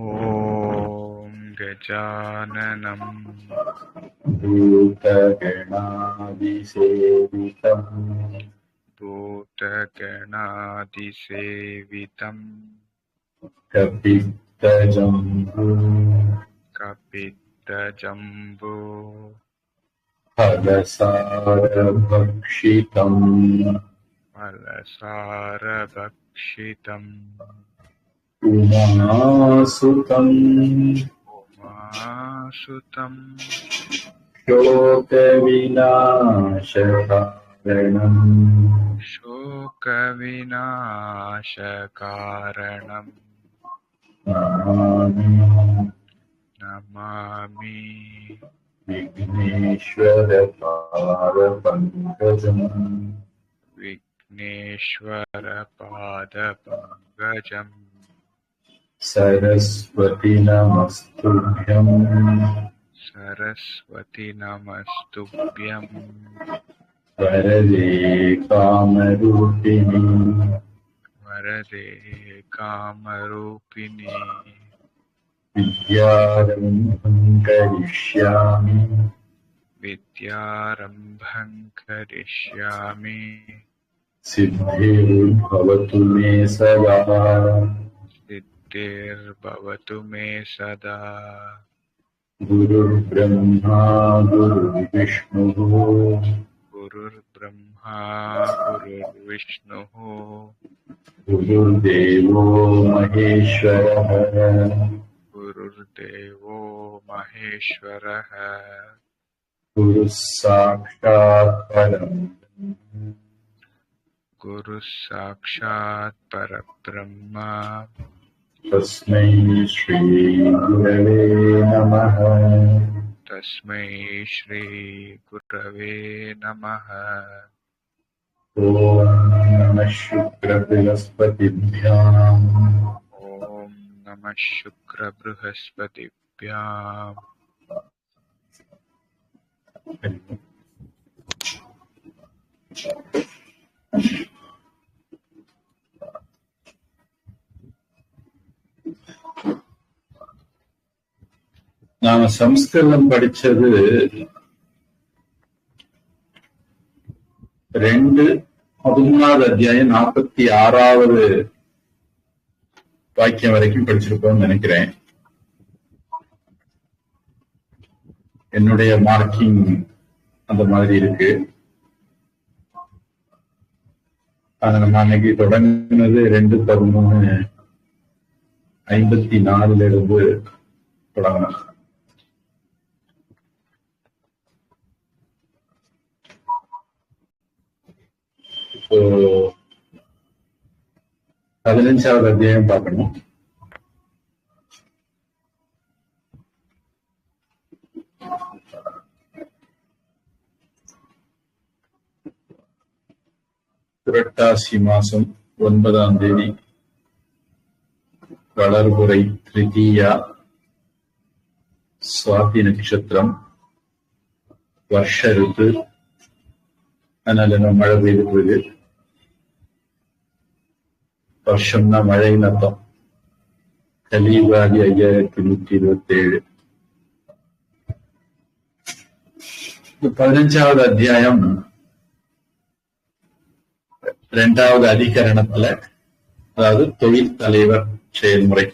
ஓம் கஜானனம் பூதகணாதிசேவிதம் பூதகணாதிசேவிதம் கபித்தஜம்பூ கபித்தஜம்போ ஃபலசாரபக்ஷிதம் ஃபலசாரபக்ஷிதம் உமாசுதம் உமாசுதம் சோகவிநாசகாரணம் சோகவிநாசகாரணம் நமாமி விக்னேஸ்வரபாதபங்கஜம் விக்னேஸ்வரபாதபங்கஜம் சரஸ்வதி நமஸ்துभ्यम् சரஸ்வதி நமஸ்துभ्यं வரதே காமரூபிணி வரதே காமரூபிணி வித்யாரம்பம் கரிஷ்யாமி வித்யாரம்பம் கரிஷ்யாமி சித்திர்பவது மே சதா சித்திர்பவது மே சதா குருர் பிரம்மா குருர் விஷ்ணு குருர் பிரம்மா குருர் விஷ்ணு குருர் தேவோ மகேஸ்வரः குருர்தேவோ மகேஸ்வரः குரு சாக்ஷாத் பரம் குரு சாக்ஷாத் பரபிரம்ம தஸ்மை ஸ்ரீ குரவே நமः தஸ்மை ஸ்ரீ குரவே நமः. ஓம் நமः சுக்ர ப்ரஹஸ்பதிभ्याम् ஓம் நமः சுக்ர ப்ரஹஸ்பதிभ्याम्. நாம சம்ஸ்கிருதம் படிச்சது 2:13 அத்தியாயம் 46வது வாக்கியம் வரைக்கும் படிச்சிருப்போம்னு நினைக்கிறேன். என்னுடைய மார்க்கிங் அந்த மாதிரி இருக்கு. அது நம்ம அன்னைக்கு தொடங்கினது 2:13:54 இருந்து தொடங்கணும். இப்போ 15வது அத்தியாயம் பார்க்கணும். புரட்டாசி மாசம் 9ஆம் தேதி வளர்புரை திருத்தீயா, சுவாதி நட்சத்திரம், வருஷ ருத்து. அதனால நம்ம மழை பெய்துட்டு இருக்கு. வருஷம்னா மழைன்னு அர்த்தம். கலியுகாதி 5127. 15வது அத்தியாயம் 2வது அதிகரணத்துல, அதாவது தொழில் தலைவர் செயல்முறை,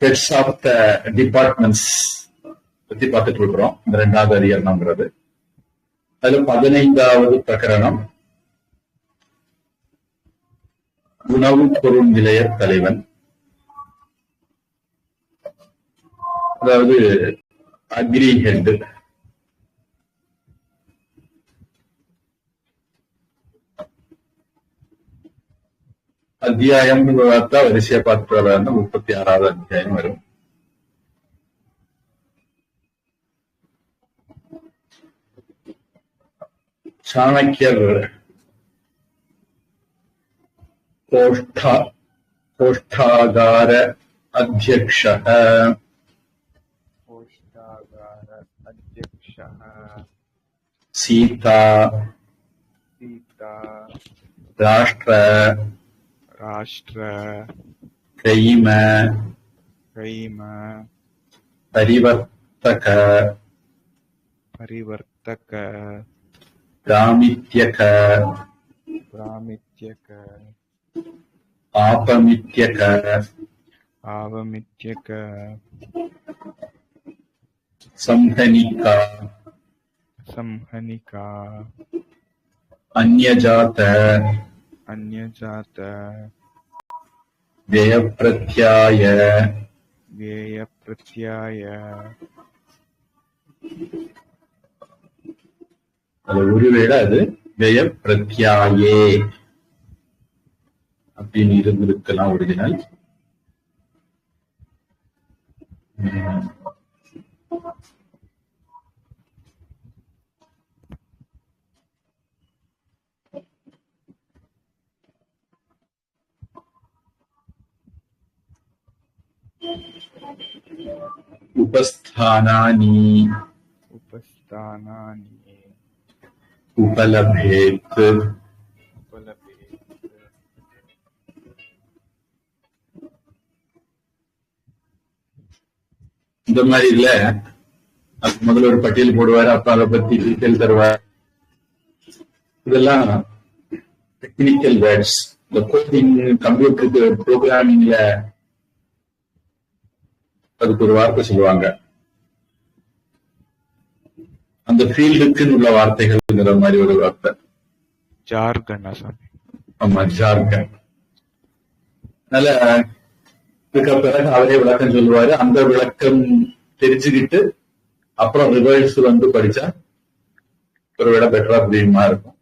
ஹெட்ஸ் ஆஃப் த டிபார்ட்மெண்ட்ஸ் பத்தி பார்த்துட்டு இருக்கிறோம். இந்த 2வது அதிகரணம்ங்கிறது. அதுல 15வது பிரகரணம் உணவு பொருள் நிலைய தலைவன், அதாவது அக்ரி ஹெட். அத்தியாயம் பார்த்தா வரிசையா பார்த்து 36வது அத்தியாயம் வரும். சாணக்கியர் கோஷ்டாகார அத்தியக்ஷः अध्यक्षः सीता सीता राष्ट्र राष्ट्र कैम कैम परिवर्तक परिवर्तक गामित्यक प्रामित्यक आपमित्यक आवमित्यक संहनिका संहनिका अन्यजात अन्यजात व्ययप्रत्याय व्ययप्रत्याय அது ஒருவேளை அது व्ययप्रत्याये அப்படின்னு இருந்திருக்கலாம் ஒரிஜினல். उपस्थानानि उपस्थानानि उपलभेत् उपलभेत् இந்த மாதிரி இல்ல. அது முதல்ல ஒரு பட்டியல் போடுவாரு, அப்புறம் அதை பத்தி டீட்டெயில் தருவார். இதெல்லாம் டெக்னிக்கல் வேர்ட்ஸ். இந்த கோடிங் கம்ப்யூட்டருக்கு ப்ரோக்ராமிங்ல அதுக்கு ஒரு வார்த்தை சொல்லுவாங்க. அந்த ஃபீல்டுக்குன்னு உள்ள வார்த்தைகள்ங்கிற மாதிரி ஒரு வார்த்தை. ஜார்கன். ஆமா, ஜார்கன். அதனால இதுக்கு பிறகு அவரே விளக்கம் சொல்லுவாரு. அந்த விளக்கம் தெரிஞ்சுக்கிட்டு அப்புறம் ரிவர்ஸ் வந்து படிச்சா ஒரு விட பெட்டரா புரியுமா இருக்கும்.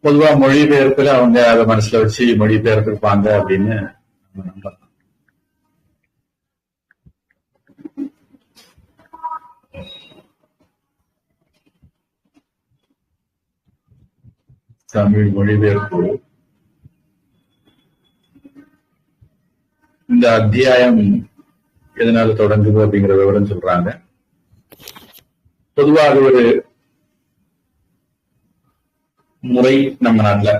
பொதுவா மொழிபெயர்ப்புல அவங்க அதை மனசுல வச்சு மொழிபெயர்த்திருப்பாங்க அப்படின்னு நம்பலாம். தமிழ் மொழிபெயர்ப்பு. இந்த அத்தியாயம் எதனால தொடங்குது அப்படிங்கிற விவரம் சொல்றாங்க. பொதுவாக ஒரு முறை நம்ம நாட்டுல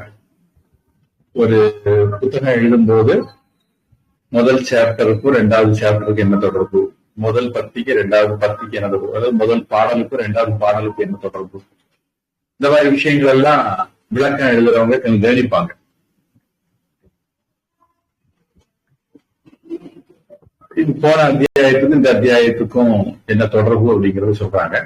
ஒரு புத்தகம் எழுதும்போது முதல் சாப்டருக்கும் ரெண்டாவது சாப்டருக்கு என்ன தொடர்பு, முதல் பத்திக்கு ரெண்டாவது பத்திக்கு என்ன தொடர்பு, அதாவது முதல் பாடலுக்கும் ரெண்டாவது பாடலுக்கு என்ன தொடர்பு, இந்த மாதிரி விஷயங்கள் எல்லாம் விளக்கம் எழுதுறவங்க கொஞ்சம் கவனிப்பாங்க. இது போன அத்தியாயத்துக்கும் இந்த அத்தியாயத்துக்கும் என்ன தொடர்பு அப்படிங்கறது சொல்றாங்க.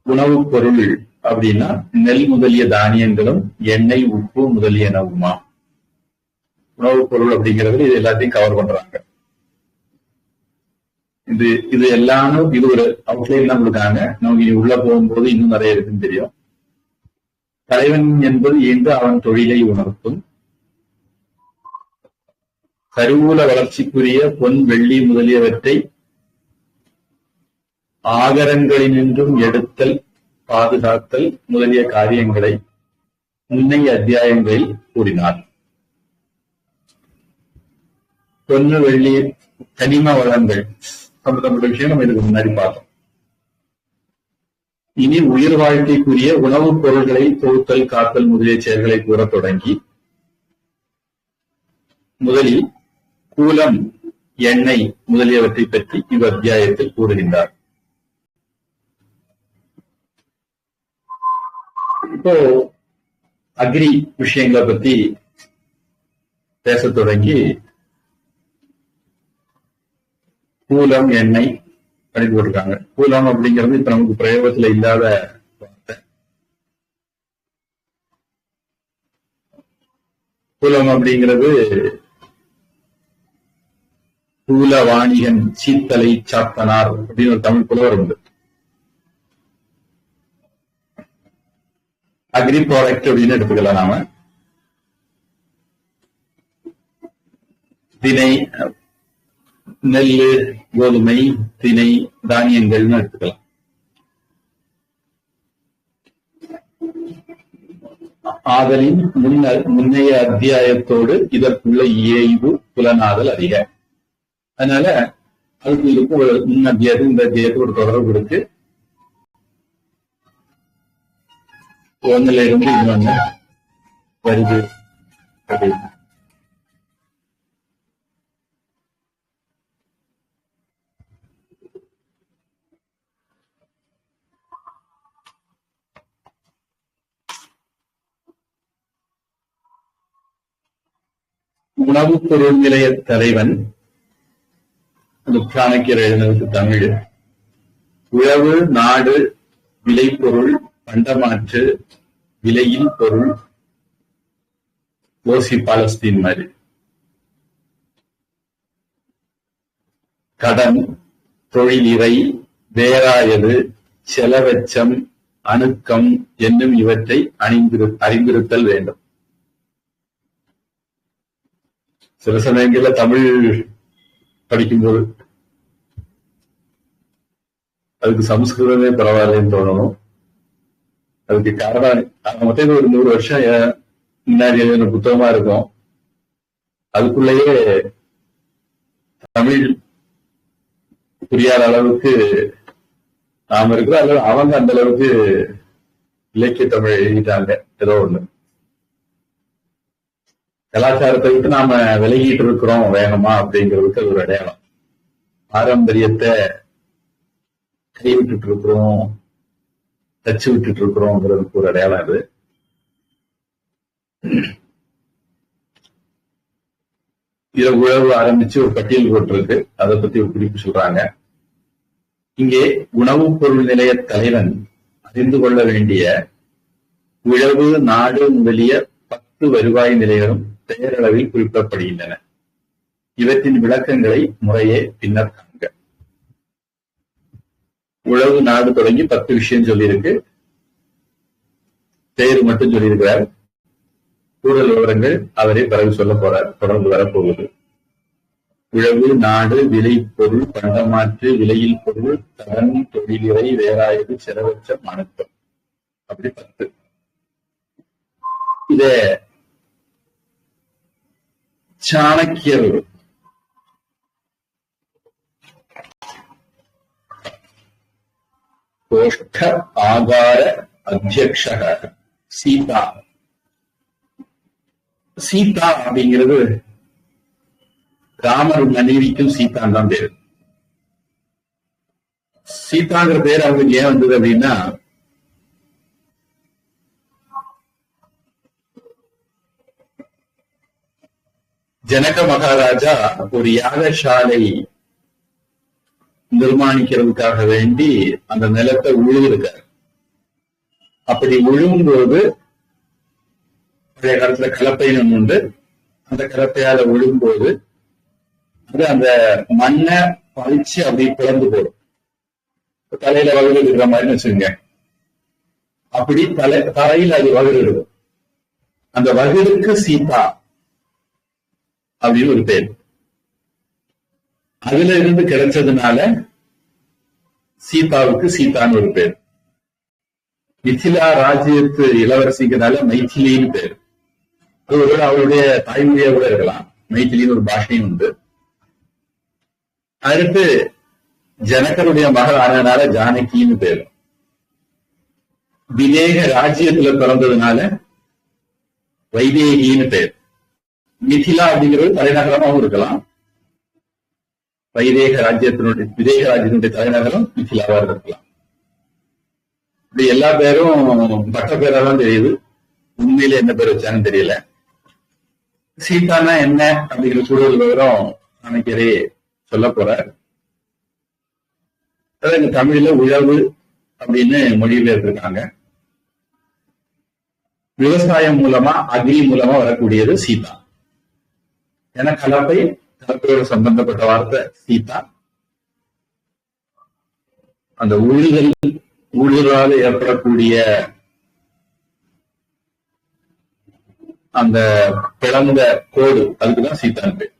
உணவுப் பொருள் அப்படின்னா நெல் முதலிய தானியங்களும் எண்ணெய் உப்பு முதலியனவுமா. உணவுப் பொருள் அப்படிங்கறதுல இது எல்லாத்தையும் கவர் பண்றாங்க. இது எல்லாரும் இது ஒரு அவுட்லைன் தான் கொடுக்காங்க. நமக்கு உள்ள போகும்போது இன்னும் நிறைய இருக்குன்னு தெரியும். தலைவன் என்பது என்று அவன் தொழிலை உணர்த்தும். கருவூல வளர்ச்சிக்குரிய பொன் வெள்ளி முதலியவற்றை ஆகரங்களினின்றும் எடுத்தல் பாதுகாத்தல் முதலிய காரியங்களை முன்னைய அத்தியாயங்களில் கூறினார். பொன்னு வெள்ளி கனிம வளங்கள் சம்பந்தப்பட்ட விஷயம் நம்ம இதுக்கு முன்னாடி பார்த்தோம். இனி உயிர் வாழ்க்கைக்குரிய உணவுப் பொருள்களை தொகுத்தல் காத்தல் முதலிய செயல்களை கூறத் தொடங்கி முதலில் கூலம் எண்ணெய் முதலியவற்றை பற்றி இவ்வத்தியாயத்தில் கூறுகின்றார். இப்போ அக்ரி விஷயங்களை பத்தி பேசத் தொடங்கி கூலம் எண்ணெய் படித்து போட்டிருக்காங்க. கூலம் அப்படிங்கிறது இப்ப நமக்கு பிரயோகத்துல இல்லாத வார்த்தை. கூலம் அப்படிங்கிறது கூல வாணிகன் சீத்தலை சாத்தனார் அப்படின்னு ஒரு தமிழ் புலவர் உண்டு. அக்ரி ப்ராடக்ட் அப்படின்னு எடுத்துக்கலாம். நாம திணை, நெல், கோதுமை, திணை, தானியங்கள்னு எடுத்துக்கலாம். ஆதலின் முன்னைய அத்தியாயத்தோடு இதற்குள்ள ஏய்வு புலனாதல் அதிக. அதனால அதுக்கு இதுக்கும் ஒரு முன் அத்தியாயத்துக்கு இந்த அத்தியாயத்துக்கு ஒரு தொடர்பு இருக்கு. ஒண்ணுல இருந்து இன்னொன்னு வருது அப்படின்னு. உணவு பொருள் நிலைய தலைவன் சாணக்கியர் எழுதினதுக்கு தமிழ். உழவு, நாடு, விளைபொருள், பண்டமாற்று, விலையில் பொருள், ஓசி பாலஸ்தீன் மாதிரி. கடன், தொழிலிறை, வேறாயது, செலவெச்சம், அணுக்கம் என்னும் இவற்றை அறிந்திருத்தல் வேண்டும். சில சமயங்கள்ல தமிழ் படிக்கும்போது அதுக்கு சமஸ்கிருதமே பரவாயில்லன்னு தோணணும். அதுக்கு காரணம் மொத்தம் ஒரு 100 வருஷம் முன்னாடி எழுதின புத்தகமா இருக்கும். அதுக்குள்ளேயே தமிழ் புரியாத அளவுக்கு நாம இருக்கிற அளவு அவங்க அந்த அளவுக்கு இலக்கிய தமிழ் எழுதிட்டாங்க. ஏதோ ஒண்ணு கலாச்சாரத்தை விட்டு நாம விலகிட்டு இருக்கிறோம் வேகமா அப்படிங்கிறதுக்கு அது ஒரு அடையாளம். பாரம்பரியத்தை கைவிட்டு இருக்கிறோம், தச்சு விட்டுட்டு இருக்கிறோங்கிறதுக்கு ஒரு அடையாளம் அது. இத உழவு ஆரம்பிச்சு ஒரு பட்டியல் போட்டிருக்கு. அதை பத்தி ஒரு குறிப்பு சொல்றாங்க. இங்கே உணவுப் பொருள் நிலைய தலைவன் அறிந்து கொள்ள வேண்டிய உழவு, நாடு முதலிய 10 வருவாய் நிலைகளும் பெயரளவில் குறிப்பிடப்படுகின்றன. இவற்றின் விளக்கங்களை முறையே பின்னர் காண்க. உழவு, நாடு தொடங்கி 10 விஷயம் சொல்லியிருக்கு. பெயர் மட்டும் சொல்லியிருக்கிறார். கூடுதல் விவரங்கள் அவரே பிறகு சொல்ல போறார். தொடர்ந்து வரப்போகுது. உழவு, நாடு, விலை பொருள், பண்டமாற்று, விலையில் பொருள், கடன், தொழிலிறை, வேறாயது, செலவச்சம், அணுக்கம், அப்படி 10. இத சாணக்கியர் கோஷ்ட ஆகார அத்தியக்ஷக சீதா. சீதா அப்படிங்கிறது ராமர் மனைவிக்கும் சீதான் தான் பேரு. சீதாங்கிற பேர் அவங்களுக்கு ஏன் வந்தது அப்படின்னா, ஜனக மகாராஜா ஒரு யாகசாலை நிர்மாணிக்கிறதுக்காக வேண்டி அந்த நிலத்தை உழுவிருக்காரு. அப்படி உழுவும்போது பழைய காலத்துல கலப்பைன்னு உண்டு. அந்த கலப்பையால உழும்போது அது அந்த மண்ணை பறிச்சு அப்படி பிளந்து போடும். தலையில வகுடு இருக்கிற மாதிரி வச்சுங்க. அப்படி தரையில் அது வகுடு இருக்கும். அந்த வகுடுக்கு சீதா அப்படின்னு ஒரு பேர். அதுல இருந்து கிடைச்சதுனால சீதாவுக்கு சீதான்னு ஒரு பேர். மிथिला ராஜ்யத்து இளவரசிங்கிறதுனால மைथिலின்னு பேர். அது ஒரு அவருடைய தாய்மொழியா கூட இருக்கலாம். மைथिலின்னு ஒரு பாஷையும் உண்டு. அடுத்து ஜனகருடைய மகள் ஆனதுனால ஜானகின்னு பேர். விதேக ராஜ்யத்துல பிறந்ததுனால வைதேகின்னு பேர். மிथिला அப்படிங்கிறது தலைநகரமாகவும் இருக்கலாம். விதேக ராஜ்யத்தினுடைய தலைநகரம் மிथिलाவா இருக்கலாம். இப்படி எல்லா பேரும் பட்ட பேராதான் தெரியுது. உண்மையில என்ன பேர் வச்சாங்கன்னு தெரியல. சீதானா என்ன அப்படிங்கிற கூடுதல் விவரம் நினைக்கிறே சொல்ல போறார். இந்த தமிழ்ல உழவு அப்படின்னு மொழிபெயர்த்திருக்காங்க. விவசாயம் மூலமா அக்னி மூலமா வரக்கூடியது சீதா. ஏன்னா கலப்பையோட சம்பந்தப்பட்ட வார்த்தை சீதா. அந்த ஊழலால் ஏற்படக்கூடிய அந்த பிளந்த கோடு அதுக்குதான் சீதான் பேர்.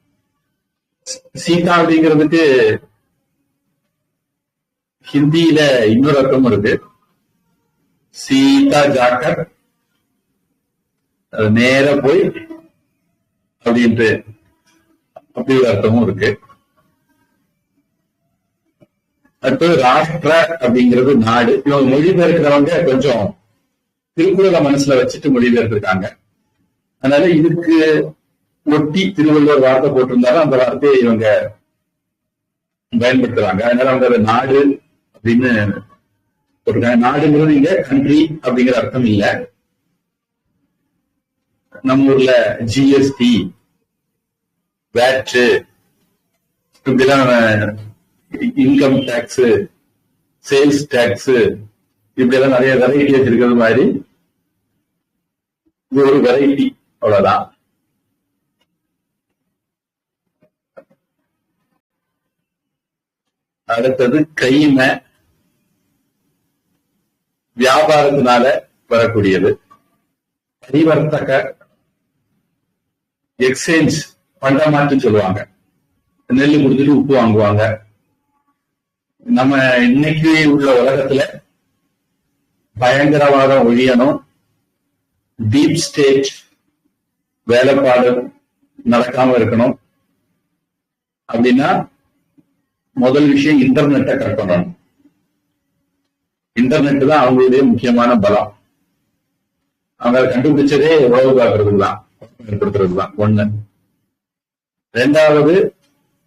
சீதா அப்படிங்கிறதுக்கு ஹிந்தியில இன்னொரு அர்த்தமும் இருக்கு. சீதா ஜாக்கர், நேர போய் அப்படின்ட்டு அப்படி ஒரு அர்த்தமும் இருக்கு. அடுத்தது ராஷ்டிர அப்படிங்கிறது நாடு. இவங்க மொழிபெயர்க்கிறவங்க கொஞ்சம் திருக்குறளை மனசுல வச்சுட்டு மொழிபெயர்த்திருக்காங்க. அதனால இதுக்கு ஒட்டி திருவள்ளுவர் வார்த்தை போட்டிருந்தாலும் அந்த வார்த்தையை இவங்க பயன்படுத்துறாங்க. அதனால அவங்க அதை நாடு அப்படின்னு போட்டிருக்காங்க. நாடுங்கிறது இங்க கண்ட்ரி அப்படிங்கிற அர்த்தம் இல்ல. நம்ம ஊர்ல ஜிஎஸ்டி, வேட், இப்படிலாம் இன்கம் டாக்ஸ், சேல்ஸ் டாக்ஸ், இப்படி எல்லாம் நிறைய வெரைட்டி வச்சிருக்கிறது மாதிரி இது ஒரு வெரைட்டி, அவ்வளவுதான். அடுத்தது கைமை, வியாபாரத்தினால வரக்கூடியது. பரிவர்த்தக, எக்ஸ்சேஞ்ச், பண்டமாற்று சொல்லுவாங்க. நெல் கொடுத்துட்டு உப்பு வாங்குவாங்க. நம்ம இன்னைக்கு உள்ள உலகத்துல பயங்கரவாதம் ஒழியணும், டீப் ஸ்டேட் வேலைப்பாடு நடக்காம இருக்கணும் அப்படின்னா முதல் விஷயம் இன்டர்நெட்டை கட் பண்ணணும். இன்டர்நெட் தான் அவங்களுடைய முக்கியமான பலம். அவங்க அதை கண்டுபிடிச்சதே உறவு காக்கிறதுக்கு தான், ஏற்படுத்துறது தான் ஒண்ணு. ரெண்டாவது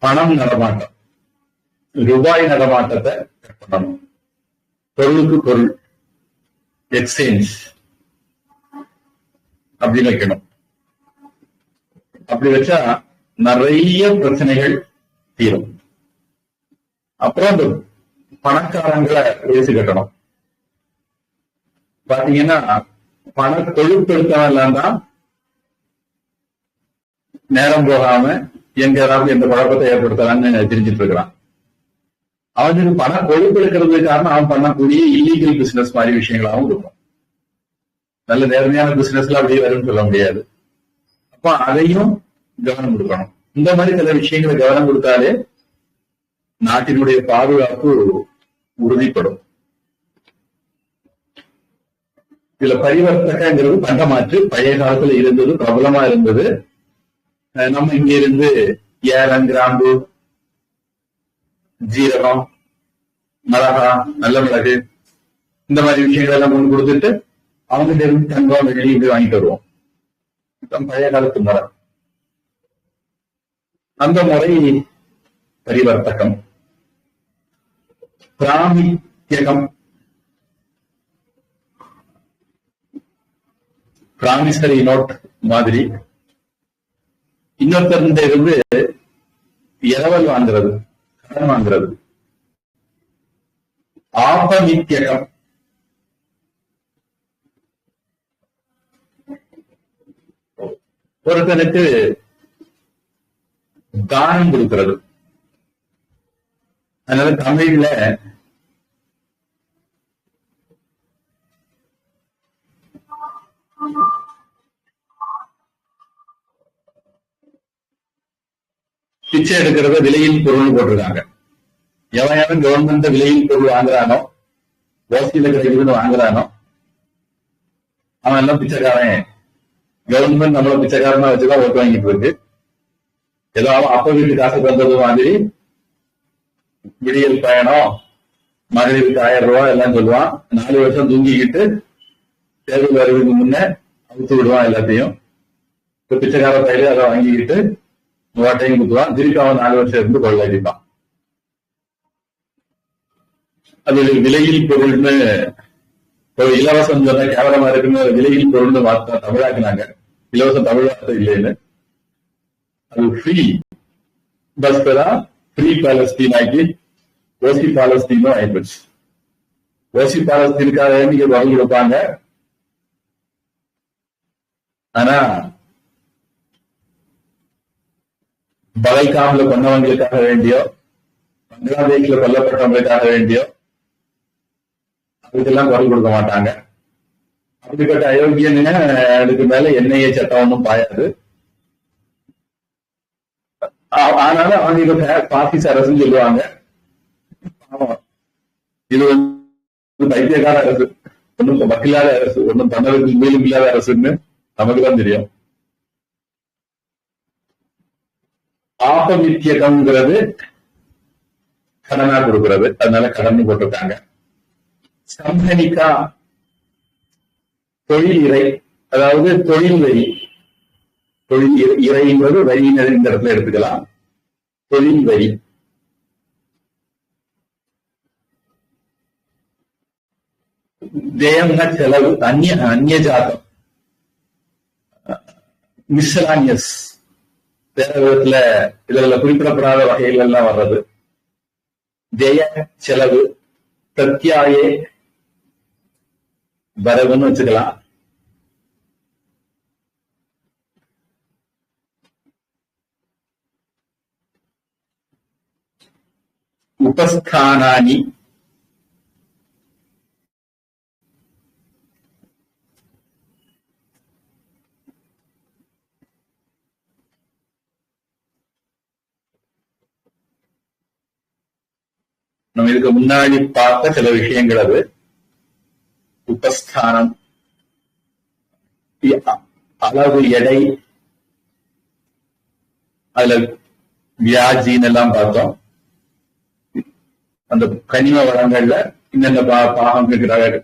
பணம் நடமாட்டம், ரூபாய் நடமாட்டத்தை கட் பண்ணணும். பொருளுக்கு பொருள், எக்ஸ்சேஞ்ச் அப்படின்னு வைக்கணும். அப்படி வச்சா நிறைய பிரச்சனைகள் தீரும். அப்புறம் அந்த பணக்காரங்களை பேசி கட்டணும். பாத்தீங்கன்னா பண கொழுப்பெடுத்தவெல்லாம் தான் நேரம் போகாம எங்க ஏதாவது எந்த குழப்பத்தை ஏற்படுத்தலாம்னு தெரிஞ்சிட்டு இருக்கிறான். அவனுக்கு பண கொழுப்பு எடுக்கிறதுக்கு காரணம் அவன் பண்ணக்கூடிய இல்லீகல் பிசினஸ் மாதிரி விஷயங்களாகவும் இருக்கும். நல்ல நேர்மையான பிசினஸ்ல அப்படியே வரும்னு சொல்ல முடியாது. அப்ப அதையும் கவனம் கொடுக்கணும். இந்த மாதிரி சில விஷயங்களை கவனம் கொடுத்தாலே நாட்டினுடைய பாதுகாப்பு உறுதிப்படும். இதுல பரிவர்த்தகங்கிறது பண்டமாற்று பழைய காலத்துல இருந்தது, பிரபலமா இருந்தது. நம்ம இங்க இருந்து ஏலம், கிராம்பு, ஜீரகம், மிளகா, நல்ல மிளகு, இந்த மாதிரி விஷயங்கள் எல்லாம் கொண்டு கொடுத்துட்டு அவங்ககிட்ட இருந்து தங்கம், வெள்ளி இப்படி வாங்கிட்டு வருவோம். பழைய காலத்து முறை. அந்த முறை பரிவர்த்தகம். பிராமித்தியகம், பிராமிசரி நோட் மாதிரி இன்னொருத்தர் இருந்து இரவல் வாங்குறது, கடன் வாங்குறது. ஆபமித்தியகம், ஒருத்தனுக்கு தானம் கொடுக்கிறது. அதனால தமிழ்ல பிச்சை எடுக்கிறத விலையில் பொருள் போட்டிருக்காங்க. எவன் கவர்மெண்ட் விலையில் பொருள் வாங்குறானோ, ஓசியில கிடைக்குதுன்னு வாங்குறானோ அவன் எல்லாம் பிச்சைக்காரன். கவர்மெண்ட் நம்மள பிச்சைக்காரனா வச்சுதான் ஓட்டு வாங்கிட்டு இருக்கு. ஏதோ அவன் அப்ப வீட்டு காசு தந்தது மாதிரி விடியல் பயணம், மகளிருக்கு 1000 ரூபாய் எல்லாம் சொல்லுவான். 4 வருஷம் தூங்கிக்கிட்டு தேர்தல் வருவதுக்கு முன்ன அவுத்து விடுவான் எல்லாத்தையும். இப்ப பிச்சைக்கார பயில அதை வாங்கிக்கிட்டு ஓட்டையும் குத்துவான். திருப்பி அவன் 4 வருஷம் இருந்து கொள்ளாடிப்பான். அது விலையில் பொருள்னு ஒரு இலவசம் சொன்ன கேவலமா இருக்குன்னு விலையில் பொருள்னு வார்த்தை தமிழாக்குனாங்க. இலவசம் தமிழ் வார்த்தை இல்லைன்னு. அது ஃப்ரீ பஸ் தான் ஃப்ரீ பாலஸ்தீன் ஆக்கி ஓசி பாலஸ்தீனும் ஆயிடுச்சு. ஓசி பாலஸ்தீனுக்காக நீங்க வாங்கி கொடுப்பாங்க. ஆனா பலைக்காமல கொண்டவங்களுக்காக வேண்டியோ, பங்களாதேஷ்ல கொல்லப்பட்டவங்களுக்காக வேண்டியோ அதுக்கெல்லாம் குரல் கொடுக்க மாட்டாங்க. அப்படிப்பட்ட அயோக்கியன்னு அதுக்கு மேல என்ஐஏ சட்டம் ஒன்றும் பாயாது. ஆனாலும் அவங்க இதை பாசிஸ் அரசுன்னு சொல்லுவாங்க. இது வந்து பைத்தியக்கார அரசு, ஒன்றும் வக்கில்லாத அரசு, ஒன்றும் தமிழுக்கு மேலும் இல்லாத அரசுன்னு நமக்கு தான் தெரியும். ஆபமித்தியகம்ங்கிறது கடனா கொடுக்கறது, அதனால கடன் போட்டிருக்காங்க. சம்பனிகா தொழில் இறை, அதாவது தொழில் வரி. தொழில் இறை என்பது வரியினர் இந்த இடத்துல எடுத்துக்கலாம். தொழில் வரி. தேயம்னா செலவு. அந்நிய ஜாதம், மிஸ்லானியஸ், வேற விதத்துல இதுல குறிப்பிடப்படாத வகைகள் எல்லாம் வர்றது. தேய செலவு, பிரத்யாயே வரவுன்னு வச்சுக்கலாம். உபஸ்தானானி, நம்ம இதுக்கு முன்னாடி பார்த்த சில விஷயங்கள். அது உபஸ்தானம், அளவு, எடை, அதுல வியாஜின்னு எல்லாம் பார்த்தோம். அந்த கனிம வளங்கள்ல இன்னென்ன பாகம்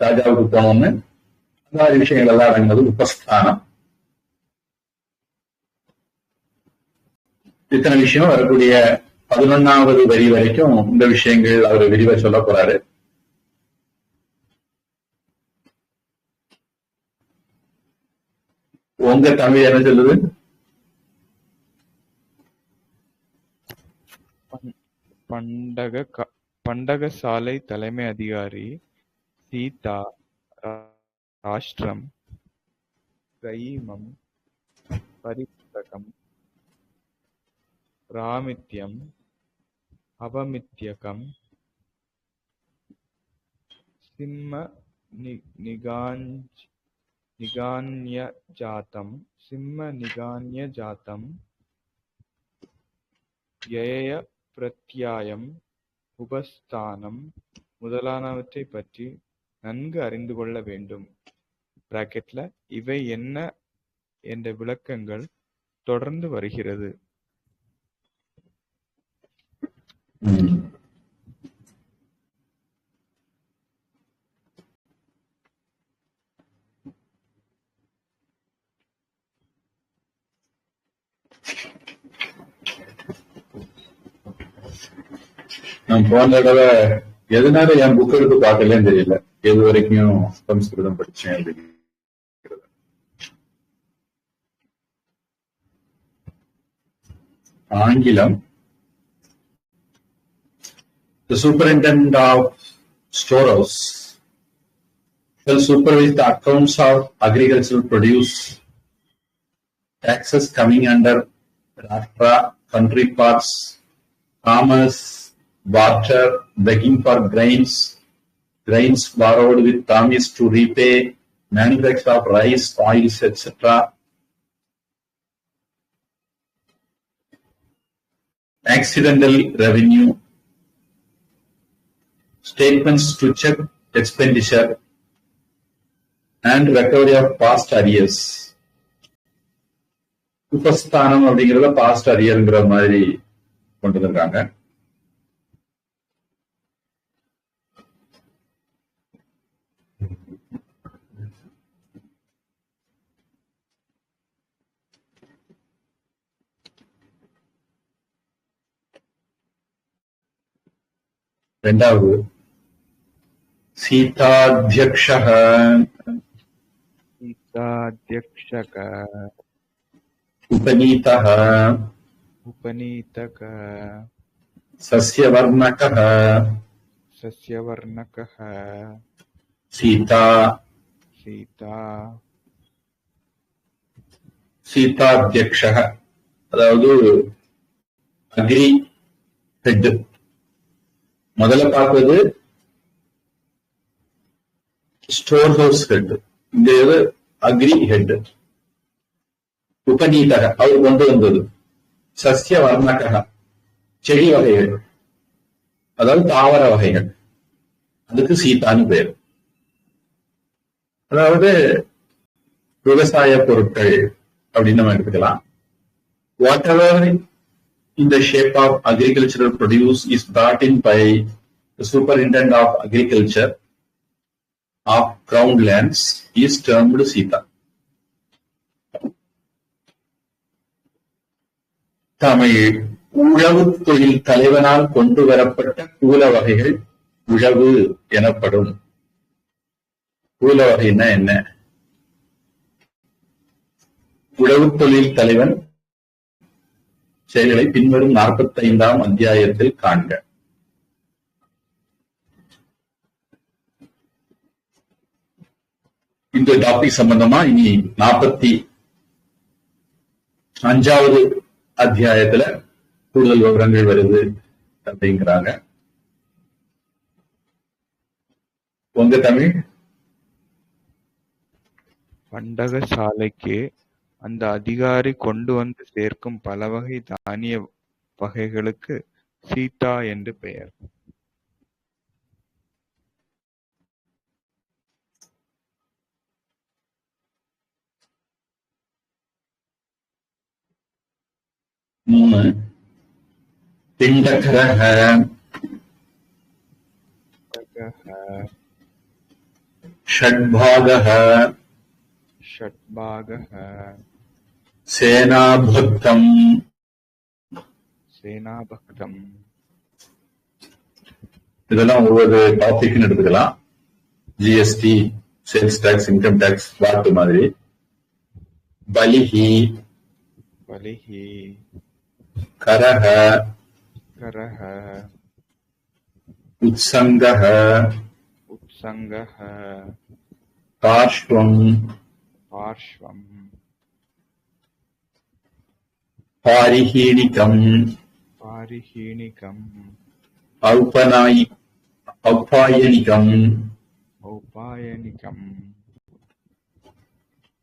ராஜாவுக்கு போனோம்னு அந்த மாதிரி விஷயங்கள் எல்லாம் அடங்குவது உபஸ்தானம். இத்தனை விஷயம் வரக்கூடிய 11வது வரி வரைக்கும் இந்த விஷயங்கள் அவர் விரிவா சொல்ல போறாரு. உங்க தமிழ் என்ன சொல்லுது? பண்டகசாலை தலைமை அதிகாரி சீதா ராஷ்டிரம் கைமம் பரிபுஸ்தகம் ராமித்யம் அபமித்யகம் சிம்ம நிகான்யஜாத்தம் யய பிரத்யாயம் உபஸ்தானம் முதலானவற்றை பற்றி நன்கு அறிந்து கொள்ள வேண்டும். பிராக்கெட்ல இவை என்ன என்ற விளக்கங்கள் தொடர்ந்து வருகிறது. நான் போன தடவை எதனால என் புக் எடுத்து பார்க்கலன்னு தெரியல, எது வரைக்கும் சம்ஸ்கிருதம் படிச்சேன் அப்படின்னு. ஆங்கிலம். The superintendent of storehouse shall supervise the accounts of agricultural produce, taxes coming under Rashtra, country parks, commerce, barter, begging for grains borrowed with promise to repay, manufacture of rice, oils, etc. Accidental revenue, statements to check expenditure and recovery of past arrears. உபஸ்தானம் அப்படிங்கிறத past அரியர்ங்கிற மாதிரி கொண்டு வந்திருக்காங்க. ரெண்டாவது சீதாத்யக்ஷः உபநீதः சஸ்யவர்ணகः சீதா சீதாத்யக்ஷः, அதாவது agri head. முதல்ல பார்ப்பது store house head, இந்த இது அக்ரி ஹெட். உபநீதக அவர் கொண்டு வந்தது. சஸ்ய வர்ணக செடி வகைகள், அதாவது தாவர வகைகள், அதுக்கு சீதான்னு பேர். அதாவது விவசாய பொருட்கள் அப்படின்னு நம்ம எடுத்துக்கலாம். What ever in the shape of agricultural produce is brought in by the superintendent of agriculture of crown lands is termed Sita. Tamil உழவு தொழில் தலைவனால் கொண்டு வரப்பட்ட கூல வகைகள் உழவு எனப்படும். கூல வகைன்னா என்ன? உழவு தொழில் தலைவன் செயல்களை பின்வரும் 45ஆம் அத்தியாயத்தில் காண்க. இந்த டாபிக் சம்பந்தமா இனி 45வது அத்தியாயத்துல கூடுதல் விவரங்கள் வருது அப்படிங்கிறாங்க. உங்க தமிழ் பண்டகசாலைக்கு அந்த அதிகாரி கொண்டு வந்து சேர்க்கும் பல வகை தானிய வகைகளுக்கு சீதா என்று பெயர். பிண்டகரஹ ஷட்பாகஹ ஷட்பாகஹ சேனாபக்தம் சேனாபக்தம். இதெல்லாம் ஒவ்வொரு டாபிக்னு எடுத்துக்கலாம். GST, sales tax, income tax, VAT மாதிரி. பலிஹி பலிஹி கரஹ கரஹ உத்சங்கஹ உத்சங்கஹ பார்ஷ்வம் பார்ஷ்வம் பாரிஹீணிகம் பாரிஹீணிகம் ஔபாயனிகம் ஔபாயனிகம்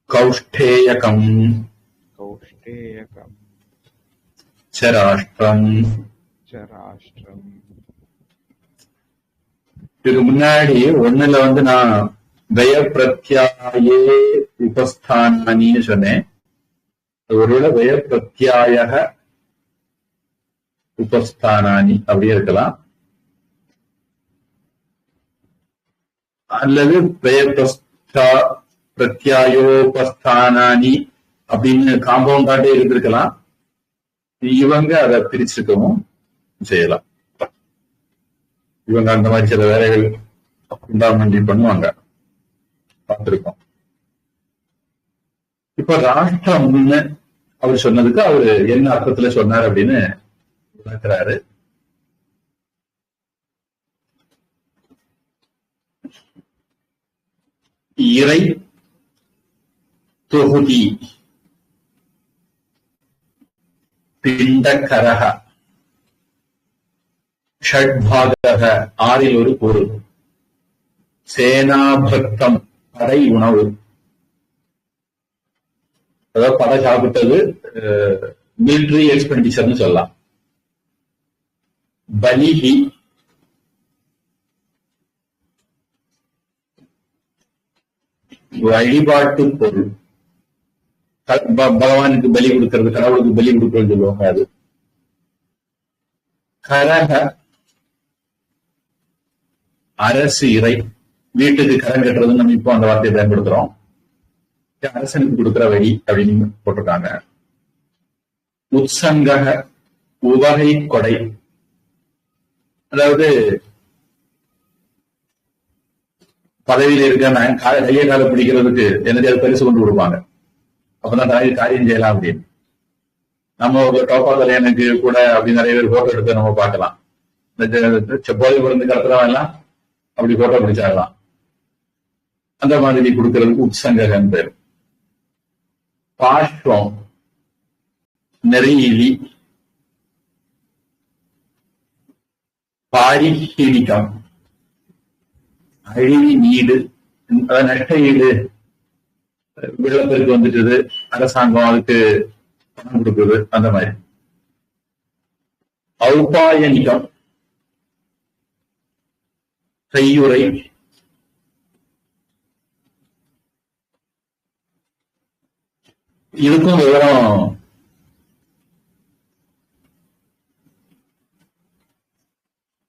கௌஷ்டேயகம் கௌஷ்டேயகம் சராஷ்டிரம். சராஷ்டிரம். இதுக்கு முன்னாடி ஒண்ணுல நான் வய பிரத்யாயே உபஸ்தானின்னு சொன்னேன். ஒருவேளை வய பிரத்யாய உபஸ்தானானி அப்படியே இருக்கலாம், அல்லது வய பிரத்யாயோபஸ்தானானி அப்படின்னு காம்பவுண்டாட்டே இருந்திருக்கலாம். இவங்க அதை பிரிச்சிருக்கவும் செய்யலாம். இவங்க அந்த மாதிரி சில வேலைகள் உண்டாமண்டி பண்ணுவாங்க, பார்த்திருக்கோம். இப்ப ராஷ்டிரம்னு அவர் சொன்னதுக்கு அவரு என்ன அர்த்தத்துல சொன்னார் அப்படின்னு விளக்குறாரு. இறை தொகுதி பிண்டகரஹ ஷட்பாகஹ ஆறில் ஒரு பொருள். சேனாபக்தம் படை உணவு, அதாவது படை சாப்பிட்டது, மிலிட்டரி எக்ஸ்பெண்டிச்சர்னு சொல்லலாம். பலிஹி வழிபாட்டு பொருள், பகவானுக்கு பலி கொடுக்கிறது, கடவுளுக்கு பலி கொடுக்கிறது சொல்லுவாங்க அது. கரக அரசு இறை, வீட்டுக்கு கரம் கட்டுறதுன்னு நம்ம இப்போ அந்த வார்த்தையை பயன்படுத்துறோம். அரசனுக்கு கொடுக்கிற வழி அப்படின்னு போட்டிருக்காங்க. உத்சங்கக உவகை கொடை, அதாவது பதவியில இருக்க கையை கால பிடிக்கிறதுக்கு என்னது பரிசு கொண்டு கொடுப்பாங்க. அப்பதான் காரியம் செய்யலாம் அப்படின்னு. நம்ம ஒரு டோப்பா கல்யாணுக்கு கூட அப்படி நிறைய பேர் போட்டோ எடுத்து நம்ம பார்க்கலாம். இந்த போதை பிறந்து கடத்துறவன் எல்லாம் அப்படி போட்டோ பிடிச்சாகலாம். அந்த மாதிரி கொடுக்கறதுக்கு உத்சங்ககன் பேர். பாஷ்வம் நெறியிலி, பாரிஹீணிகம் அழிவி ஈடு, அதாவது நஷ்ட ஈடு. வெள்ளப்பெருக்கு வந்துட்டு அரசாங்கம் அதுக்கு பணம் கொடுக்குது, அந்த மாதிரி. ஔபாயனிகம் கையுறை, இதுக்கும் விவரம்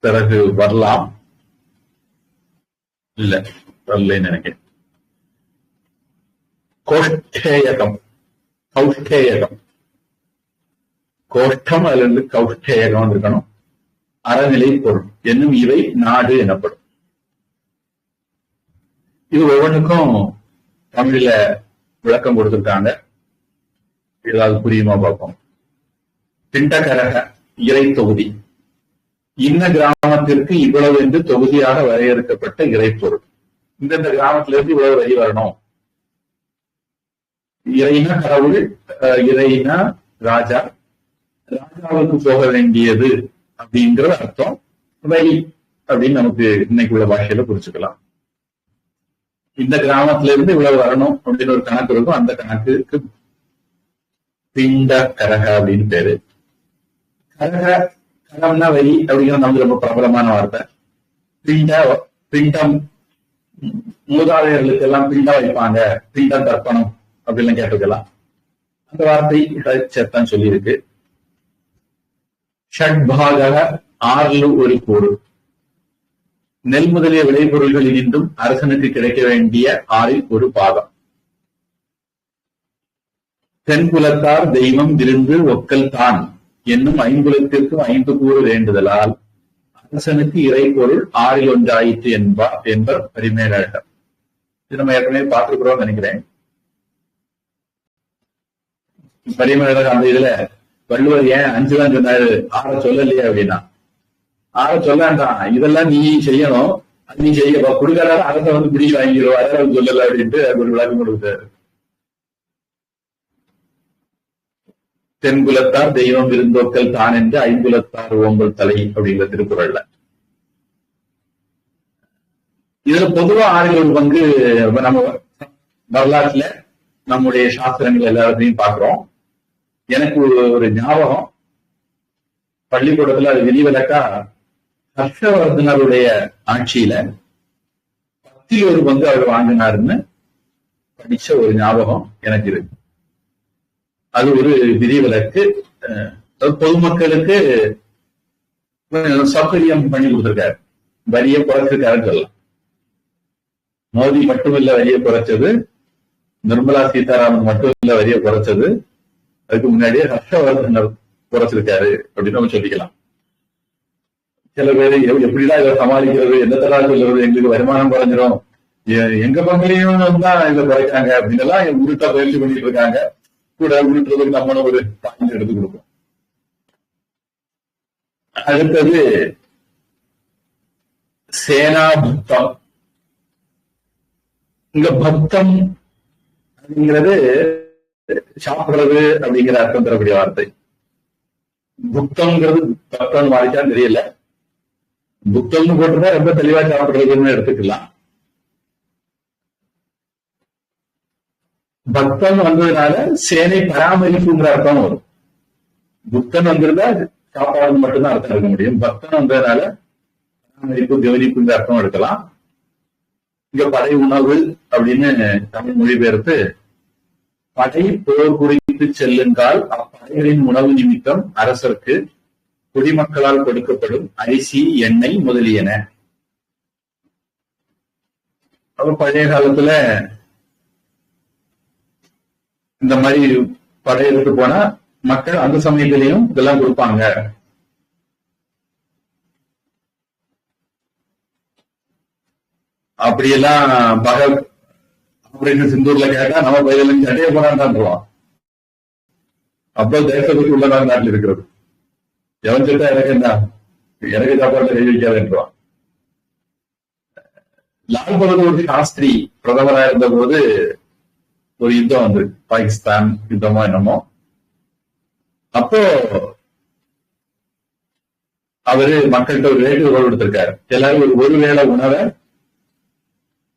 பிறகு வரலாம். இல்ல, வரலன்னு நினைக்கிறேன். கோஷ்டேயகம், கௌஷ்டேயகம், கோஷ்டம் அதுல இருந்து கௌஷ்டேயகம் இருக்கணும். அறநிலை பொருள் என்னும் இவை நாடு எனப்படும். இது ஒவ்வொன்றுக்கும் தமிழ்ல விளக்கம் கொடுத்திருக்காங்க. ஏதாவது புரியுமா பார்ப்போம். திண்டகரக இறை தொகுதி, இன்ன கிராமத்திற்கு இவ்வளவு என்று தொகுதியாக வரையறுக்கப்பட்ட இறைப்பொருள். இந்தந்த கிராமத்திலிருந்து இவ்வளவு வரி வரணும். இறைனா கடவுள், இறைனா ராஜா, ராஜாவுக்கு போக வேண்டியது அப்படிங்கிற அர்த்தம். வரி அப்படின்னு நமக்கு இன்னைக்கு உள்ள பாஷையில புரிச்சுக்கலாம். இந்த கிராமத்துல இருந்து இவ்வளவு வரணும் அப்படின்னு ஒரு கணக்கு இருக்கும். அந்த கணக்குக்கு பிண்ட கரக அப்படின்னு பேரு. கரக, கரம்னா வரி அப்படிங்கிறது நமக்கு ரொம்ப பிரபலமான வார்த்தை. பிண்டம், மூதாதையர்களுக்கு எல்லாம் பிண்டம் வைப்பாங்க, பிண்டம் தர்ப்பணம் அப்படின்னு கேட்டுக்கலாம். அந்த வார்த்தை சேர்த்தான் சொல்லி இருக்கு. ஷட்பாக, ஆறுல ஒரு கூறு. நெல் முதலிய விளைபொருள்களில் இருந்தும் அரசனுக்கு கிடைக்க வேண்டிய ஆறில் ஒரு பாகம். தென்குலத்தார் தெய்வம் விருந்து ஒக்கல் தான் என்னும் ஐங்குலத்திற்கும் 5 கூறு வேண்டுதலால் அரசனுக்கு இறைப்பொருள் 6ல் 1 ஆயிற்று என்பர் பரிமேலழகர். இது நம்ம ஏற்கனவே பார்த்துக்கிறோம் நினைக்கிறேன். பரிமேலழகர் அந்த இதுல வள்ளுவர் ஏன் 5 தான் சொன்னாரு, 6 சொல்லலையே அப்படின்னா, 6 சொல்லாண்டான், இதெல்லாம் நீ செய்யணும், நீ செய்ய கொடுக்காத அரச வந்து பிடிச்சி வாங்கிடுவோம், அதெல்லாம் சொல்லல அப்படின்ட்டு ஒரு விளக்கம் கொடுத்தாரு. தென்குலத்தார் தெய்வம் விருந்தோக்கல் தான் என்று ஐங்குலத்தார் ஓம்பல் தலை அப்படிங்கிற திருக்குறள்ல. இதுல பொதுவா 6ல் 1 பங்கு நம்ம வரலாற்றுல நம்முடைய சாஸ்திரங்கள் எல்லாத்தையும் பார்க்கிறோம். எனக்கு ஒரு ஞாபகம், பள்ளிக்கூடத்துல அது விதிவிலக்கா ஹர்ஷவர்தனருடைய ஆட்சியில 10ல் 1 பங்கு அவர் வாங்கினாருன்னு படிச்ச ஒரு ஞாபகம் எனக்கு இருக்கு. அது ஒரு விதிவிலக்கு. பொதுமக்களுக்கு சௌகரியம் பண்ணி கொடுத்திருக்காரு, வரியை குறைச்சிருக்காருன்னு சொல்லலாம். மோடி மட்டும் இல்ல வரியை குறைச்சது, நிர்மலா சீதாராமன் மட்டும் இல்ல வரியை குறைச்சது, அதுக்கு முன்னாடியே ஹர்ஷவர்தனர் குறைச்சிருக்காரு அப்படின்னு நம்ம சொல்லிக்கலாம். சில பேர் எப்படிதான் இதை சமாளிக்கிறது, என்னத்தடா சொல்றது, எங்களுக்கு வருமானம் குறைஞ்சிரும், எங்க பங்குலையும் தான் இதை குறைக்காங்க அப்படின்னு எல்லாம் உருட்டா பயிற்சி பண்ணிட்டு இருக்காங்க. கூட உருட்டுறதுக்கு நம்மளும் ஒரு பாயிண்ட் எடுத்து கொடுப்போம். அடுத்தது சேனா பக்தம். இங்க பக்தம் அப்படிங்கிறது சாப்பிடுறது அப்படிங்கிற அர்த்தம் தரக்கூடிய வார்த்தை. புக்தம்ங்கிறது பக்தம் மாறிச்சான்னு தெரியல. புக்தம்னு போட்டுதான் ரொம்ப தெளிவா சாப்பிடுறதுன்னு எடுத்துக்கலாம். பக்தன் வந்ததுனால சேனை பராமரிப்புங்கிற அர்த்தம் வரும். புக்தன் வந்திருந்தா சாப்பாடு மட்டும்தான் அர்த்தம் எடுக்க முடியும். பக்தன் வந்ததுனால பராமரிப்பு கவனிப்புங்கிற அர்த்தம் எடுக்கலாம். இங்க படை உணவு அப்படின்னு தமிழ் மொழிபெயர்த்து, படை போர் குறித்து செல்லுங்கால் அப்படைகளின் உணவு நிமித்தம் அரசருக்கு குடிமக்களால் கொடுக்கப்படும் அரிசி, எண்ணெய் முதலியன. அப்ப பழைய காலத்துல இந்த மாதிரி படையெடுத்து போனா மக்கள் அந்த சமயத்திலையும் இதெல்லாம் கொடுப்பாங்க. அப்படியெல்லாம் ஆபரேஷன் சிந்தூர்ல கேட்டா நம்ம பயில சட்டைய போறான்டான். அப்போ தேசத்துக்கு உள்ள நாட்டில் இருக்கிறது. எவன் சொல்லிட்டா எனக்கு என்ன, எனக்கு சாப்பாடுல கை வைக்காதுன்றான். லால் பகதூர் சாஸ்திரி பிரதமராக இருந்த போது ஒரு யுத்தம் வந்து பாகிஸ்தான் யுத்தமா என்னமோ. அப்போ அவரு மக்கள்கிட்ட ஒரு வேண்டுகோள் கொடுத்திருக்காரு, எல்லாரும் ஒரு வேளை உணவை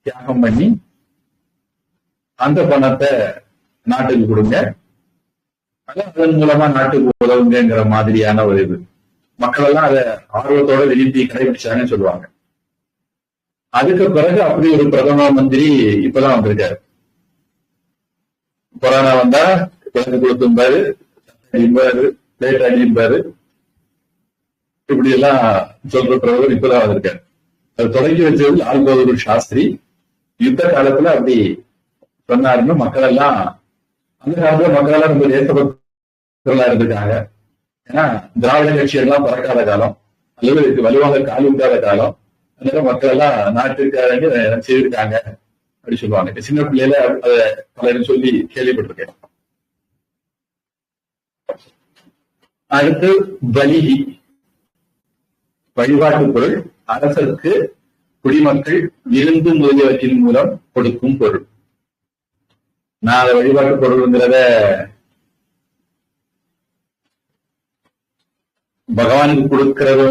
தியாகம் பண்ணி அந்த பணத்தை நாட்டுக்கு கொடுங்க, அதன் மூலமா நாட்டுக்கு உதவுங்கிற மாதிரியான ஒரு இது. மக்கள் எல்லாம் அதை ஆர்வத்தோட விரும்பி கடைபிடிச்சாங்கன்னு சொல்லுவாங்க. அதுக்கு பிறகு அப்படி ஒரு பிரதம மந்திரி இப்பதான் வந்திருக்காரு. கொரோனா வந்தா குழந்தை கொடுத்தும்பாரு, பிளேட் அடிப்பாரு. இப்படி எல்லாம் சொல்ற பிரபர் இப்பதான் வந்திருக்காரு. அது தொடங்கி வச்சது லால் பகதூர் சாஸ்திரி. யுத்த காலத்துல அப்படி சொன்னாருன்னு மக்கள் எல்லாம், அந்த காலத்துல மக்கள் எல்லாம் ரொம்ப தேசபக்தர்களா இருந்திருக்காங்க. ஏன்னா திராவிட கட்சியெல்லாம் பறக்காத காலம், அல்லது வலுவாக கால் விட்டாத காலம். அதனால மக்கள் எல்லாம் நாட்டுக்காரங்க செய்திருக்காங்க அப்படி சொல்லுவாங்க. சின்ன பிள்ளையில அதை பலரும் சொல்லி கேள்விப்பட்டிருக்கேன். அடுத்து பலி, வழிபாட்டு பொருள். அரசருக்கு குடிமக்கள் விருந்து முதலியவற்றின் மூலம் கொடுக்கும் பொருள். நான் அதை வழிபாட்டு பொருள்ங்கிறத பகவானுக்கு கொடுக்கிறது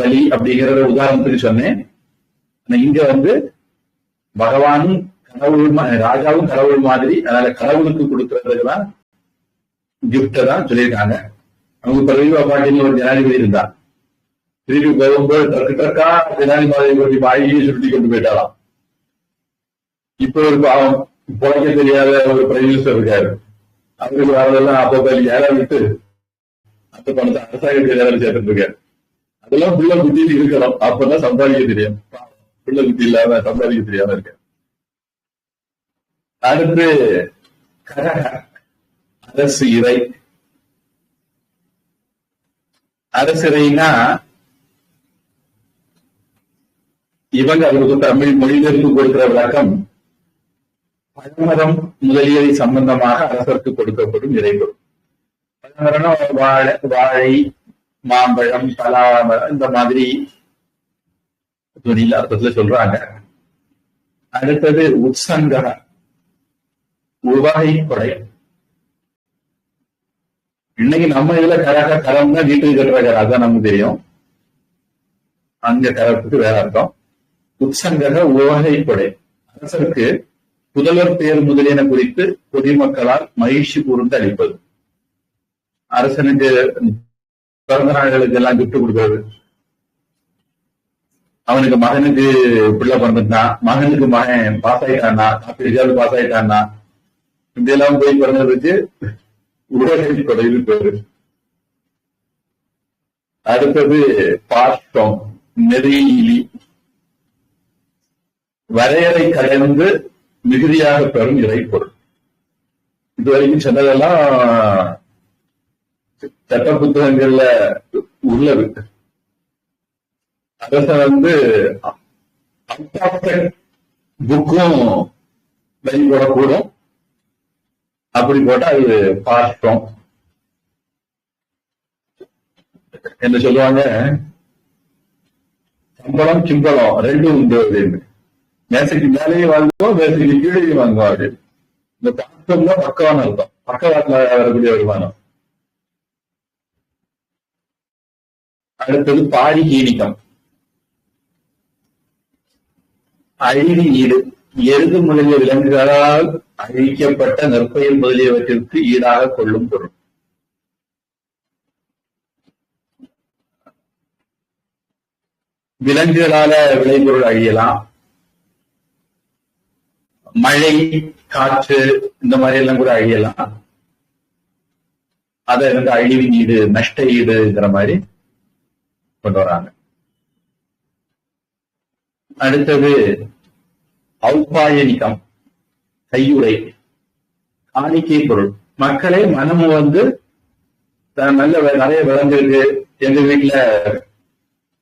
பலி அப்படிங்கிறத உதாரணத்துக்கு சொன்னேன். இங்க பகவானும் கடவுள், ராஜாவும் கடவுள் மாதிரி, அதனால கடவுளுக்கு கொடுக்கறதுக்குதான் கிஃப்ட தான் சொல்லியிருக்காங்க. அவங்க பிரதீபா பாட்டில் ஒரு ஜனாதிபதி இருந்தா, திருப்பி போகும்போது டக்கு டக்கா ஜனாதிபதி பற்றி வாயிலேயே சுருட்டி கொண்டு போயிட்டாராம். இப்ப ஒரு பாவம் புழைக்க தெரியாத ஒரு பிரைம் மினிஸ்டர் இருக்காரு. அவருக்கு வரதெல்லாம் அப்போ ஏழை விட்டு அந்த பணத்தை அரசாங்கத்துக்கு ஏதாவது சேர்த்துட்டு இருக்காரு. அதெல்லாம் புள்ள புத்தியில் இருக்கணும், அப்பதான் சம்பாதிக்க தெரியும். புள்ள புத்தி இல்லாம சம்பாதிக்க தெரியாம இருக்க. அடுத்து கரக, அரசு இறை. அரசிறைனா இவங்க அவருக்கு தமிழ் மொழிபெயர்ப்பு கொடுக்கிற விளக்கம், பழமரம் முதலியவை சம்பந்தமாக அரசருக்கு கொடுக்கப்படும் இறைபொருள். பழமரம்னா வாழை, மாம்பழம், பலாமரம், இந்த மாதிரி துணியில அர்த்தத்துல சொல்றாங்க. அடுத்தது உற்சங்க, உவகை கொடை. இன்னைக்கு நம்ம இதுல கரக, கரம்னா வீட்டுக்கு கட்டுற கரை, அதான் நமக்கு தெரியும். அங்க கரத்துக்கு வேற அர்த்தம். உற்சங்க உவகை கொடை. அரசருக்கு புதல்வர் பெயர் முதலியன குறித்து பொதுமக்களால் மகிழ்ச்சி கூர்ந்து அளிப்பது. அரசனுக்கு பிறந்த நாள்களுக்கு எல்லாம் கிஃப்ட் கொடுக்கிறது. அவனுக்கு மகனுக்கு பிள்ளை பிறந்துட்டான், மகனுக்கு மகன் பாஸ் ஆயிட்டான்னா, ரிசல்ட் பாஸ் ஆயிட்டான்னா, இப்படி எல்லாம் போய் பிறந்ததுக்கு உடலை கொடையில் பேரு. அடுத்தது பாஷ்டம், நெறியிலி. வரையறை கலந்து மிகுதியாக பெறும் இறைப்பொருள். இதுவரைக்கும் சொன்னதெல்லாம் சட்ட புத்தகங்கள்ல உள்ளது. அரசன் புக்கும் வெளி போடக்கூடும். அப்படி போட்டா அது பாஷ்டம் என்ன சொல்லுவாங்க. சம்பளம் சிம்பளம் ரெண்டும் உண்டு அப்படின்னு. மேசைக்கு மேலேயும் வாங்குவோம், மேசைக்கு கீழேயும் வாங்குவோம் அப்படின்னு. இந்த பாஷ்டம்னா பக்கவான அர்த்தம், பக்கவாட்டில் வரக்கூடிய வருமானம். அடுத்தது பாரிகீனிகம், அழிவு ஈடு. எருது முதலிய விலங்குகளால் அழிக்கப்பட்ட நற்பயிர் முதலியவற்றிற்கு ஈடாக கொள்ளும் பொருள். விலங்குகளால விளைபொருள் அழியலாம். மழை, காற்று, இந்த மாதிரி எல்லாம் கூட அழியலாம். அதை அழிவின் ஈடு, நஷ்ட ஈடுங்கிற மாதிரி கொண்டு வராங்க. அடுத்தது ஔபாயனிகம், கையுறை, காணிக்கை பொருள். மக்களை மனம் நல்ல நிறைய விலங்குக்கு, எங்க வீட்டுல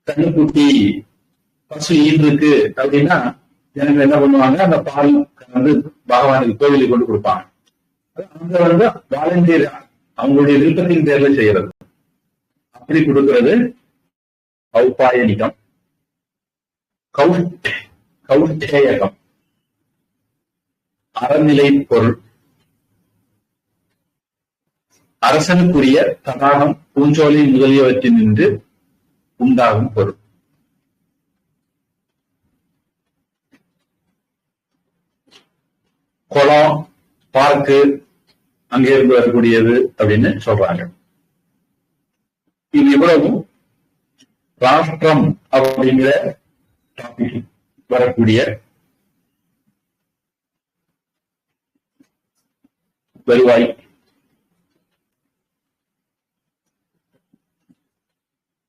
கண்ணுக்குட்டி பசு ஈன்றிருக்கு அப்படின்னா எனக்கு என்ன பண்ணுவாங்க, அந்த பால் பகவானுக்கு கோவிலுக்கு கொண்டு கொடுப்பாங்க. அங்க வாலண்டியர் அவங்களுடைய விருப்பத்தின் பேர்ல செய்யறது. அப்படி கொடுக்கிறது ஔபாயனிகம். கௌட்டேயகம், அறநிலை பொருள். அரசனுக்குரிய தடாகம், பூஞ்சோலை முதலியவற்றின் நின்று உண்டாகும் பொருள். குளம், பார்க்கு, அங்கே இருந்து வரக்கூடியது அப்படின்னு சொல்றாங்க. இது இவ்வளவும் ராஷ்டிரம் அப்படிங்கிற டாபிக் வரக்கூடிய வருவாய்.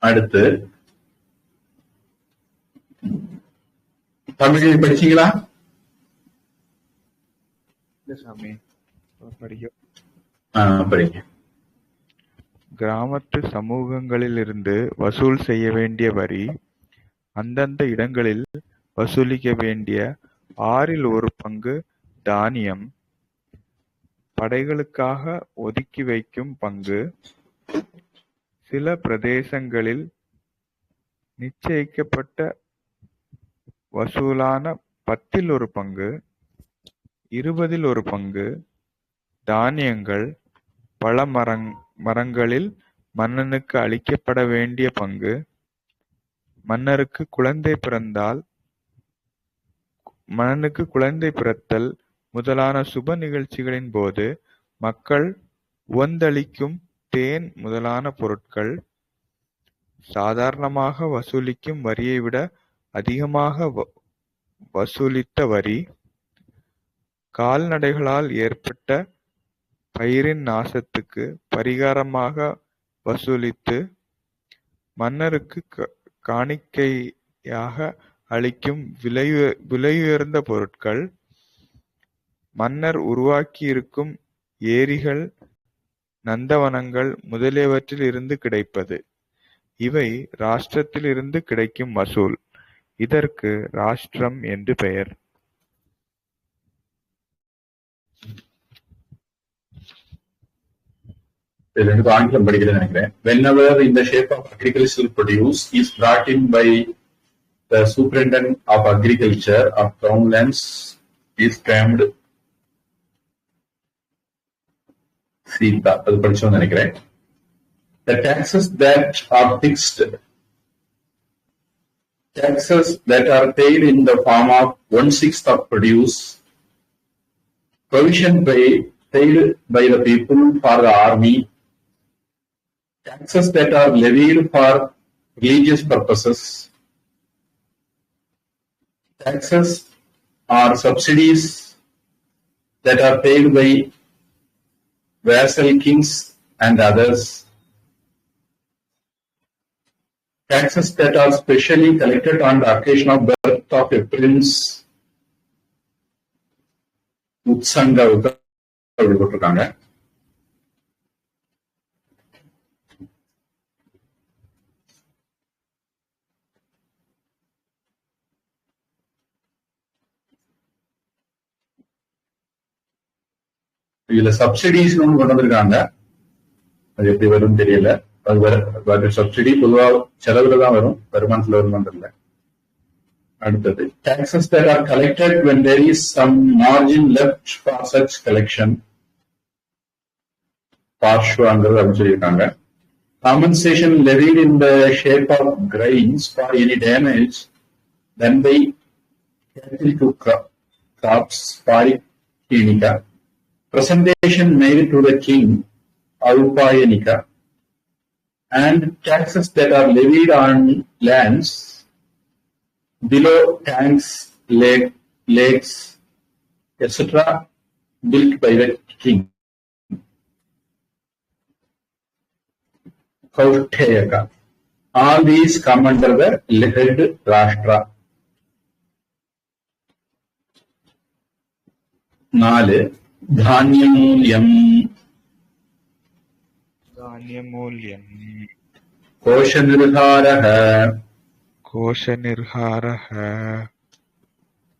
அடுத்து தமிழில் படிச்சீங்களா? சாமி படிக்க படிங்க. கிராமத்து சமூகங்களிலிருந்து வசூல் செய்ய வேண்டிய வரி அந்தந்த இடங்களில் வசூலிக்க வேண்டிய 1/6 தானியம், படைகளுக்காக ஒதுக்கி வைக்கும் பங்கு, சில பிரதேசங்களில் நிச்சயிக்கப்பட்ட வசூலான 10 20 தானியங்கள், பல மரங்களில் மன்னனுக்கு அளிக்கப்பட வேண்டிய பங்கு, மன்னனுக்கு குழந்தை பிறத்தல் முதலான சுப நிகழ்ச்சிகளின் போது மக்கள் உவந்தளிக்கும் தேன் முதலான பொருட்கள், சாதாரணமாக வசூலிக்கும் வரியை விட அதிகமாக வசூலித்த வரி, கால்நடைகளால் ஏற்பட்ட பயிரின் நாசத்துக்கு பரிகாரமாக வசூலித்து மன்னருக்கு காணிக்கையாக அளிக்கும் விலையுயர்ந்த பொருட்கள், மன்னர் உருவாக்கியிருக்கும் ஏரிகள், நந்தவனங்கள் முதலியவற்றில் இருந்து கிடைப்பது. இவை ராஷ்டிரத்தில் இருந்து கிடைக்கும் வசூல். இதற்கு ராஷ்டிரம் என்று பெயர். ஆங்கிலம் படிக்கிறேன் நினைக்கிறேன். Whenever in the shape of agricultural produce is brought in by the superintendent of agriculture of townlands is termed Sita. அது படிச்சோம் நினைக்கிறேன். The taxes that are fixed, taxes that are paid in the form of 1/6 of produce, provision paid by the people for the army, taxes that are levied for religious purposes, taxes or subsidies that are paid by vassal kings and others, taxes that are specially collected on the occasion of birth of a prince, உத்சங்க போட்டிருக்காங்க. இதுல subsidies கொண்டு வந்திருக்காங்க. அது எப்படி வரும் தெரியல. அது subsidy பொதுவா செலவுல தான் வரும், வருமானத்துல வருமானம். அடுத்தது taxes that are collected when there is some margin left for such collection, பார்ஷ்வாங்கிறது அப்படின்னு சொல்லியிருக்காங்க. Compensation levied in the shape of grains for any damage done by cattle to crops, parikinika. Presentation made to the king, Aupayanika, and taxes that are levied on lands below tanks, lakes, etc., built by the king. Kauthayaka. All these come under the head Rashtra. 4. Dhanyamoolyam. Koshanirharaha.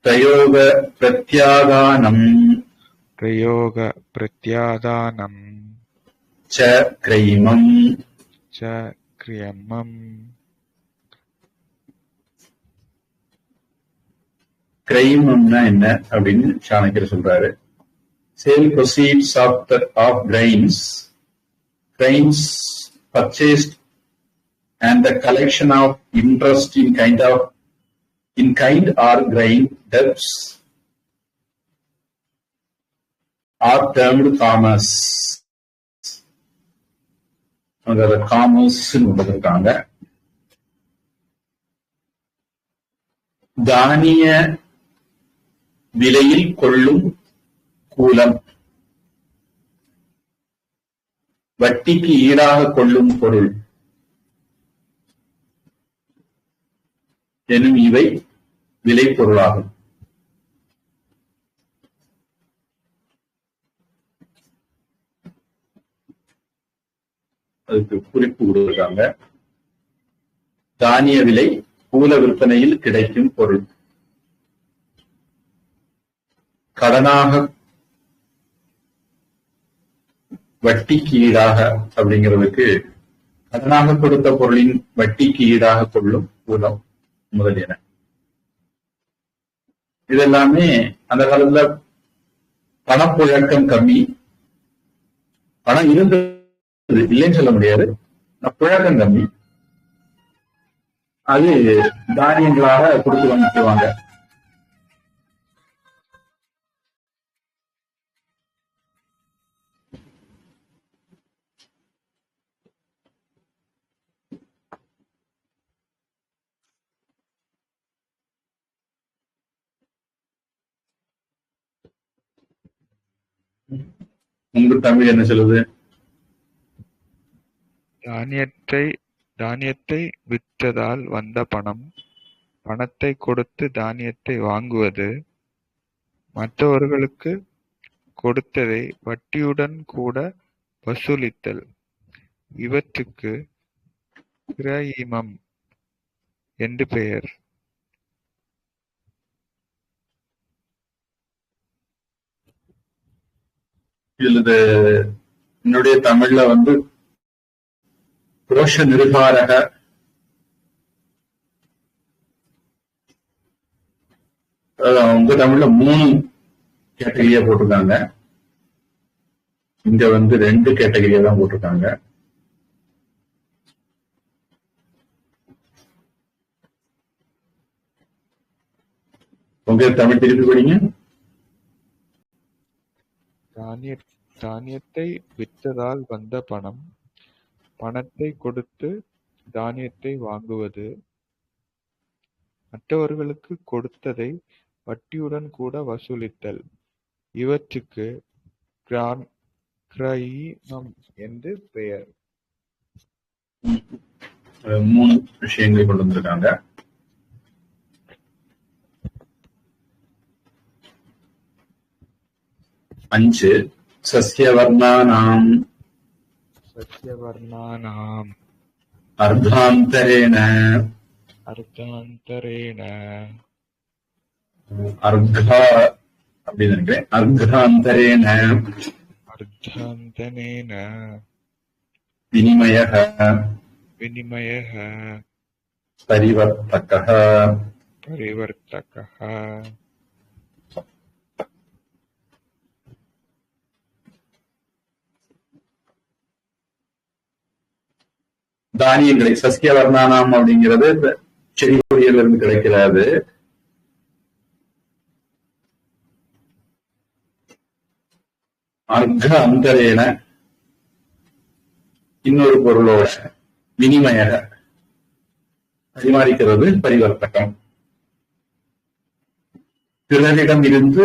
Prayoga Pratyadhanam. Cha Kriyamam. கிரைமம்னா என்ன அப்படின்னு சாணக்கியர் சொல்றாரு. Sale proceeds of grains purchased and the collection of interest in kind or grain debts are termed commerce. அதாவது commerce இருக்காங்க. தானிய விலையில் கொள்ளும் கூலம், வட்டிக்கு ஈடாக கொள்ளும் பொருள், எனும் இவை விலை பொருளாகும். அதுக்கு குறிப்பு கொடுத்திருக்காங்க. தானிய விலை கூல விற்பனையில் கிடைக்கும் பொருள். கடனாக வட்டிக்கு ஈடாக அப்படிங்கிறதுக்கு கடனாக கொடுத்த பொருளின் வட்டிக்கு ஈடாக கொள்ளும் கூலம் முதலியன. இதெல்லாமே அந்த காலத்துல பணப்புழக்கம் கம்மி, பணம் இருந்தது இல்லைன்னு சொல்ல முடியாது, புழக்கம் கம்மி. அது தானியங்களாக கொடுத்து வாங்கிக்குவாங்க. உங்க தமிழ் என்ன சொல்லுது? தானியத்தை விற்றதால் வந்த பணம், பணத்தை கொடுத்து தானியத்தை வாங்குவது, மற்றவர்களுக்கு கொடுத்ததை வட்டியுடன் கூட வசூலித்தல், இவற்றுக்கு கிரயீமம் என்று பெயர். இதுல என்னுடைய தமிழ்ல கோஷ நிருகாரக, உங்க தமிழ்ல 3 கேட்டகரியா போட்டிருக்காங்க, இங்க 2 கேட்டகரியா தான் போட்டிருக்காங்க. உங்க தமிழ் திருப்பி படிங்க. தானியத்தை விற்றதால் வந்த பணம், பணத்தை கொடுத்து தானியத்தை வாங்குவது, மற்றவர்களுக்கு கொடுத்ததை வட்டியுடன் கூட வசூலித்தல், இவற்றுக்கு கிரயீமம் என்று பெயர். 3 விஷயங்களை கொண்டு வந்திருக்காங்க. அஞ்சு சஸ்யவர்ணானாம் அர்த்தாந்தரேண அர்த்தா அப்படின்னு நினைக்கிறேன். அர்த்தாந்தரேண வினிமயः பரிவர்த்தகः தானியங்களை சஸ்யவர்ணானாம் அப்படிங்கிறது செடி கொடியில இருந்து கிடைக்கிறது. அர்த்த அந்தரேன இன்னொரு பொருளோட வினிமய பரிமாறிக்கிறது பரிவர்த்தகம். பிறரிடம் இருந்து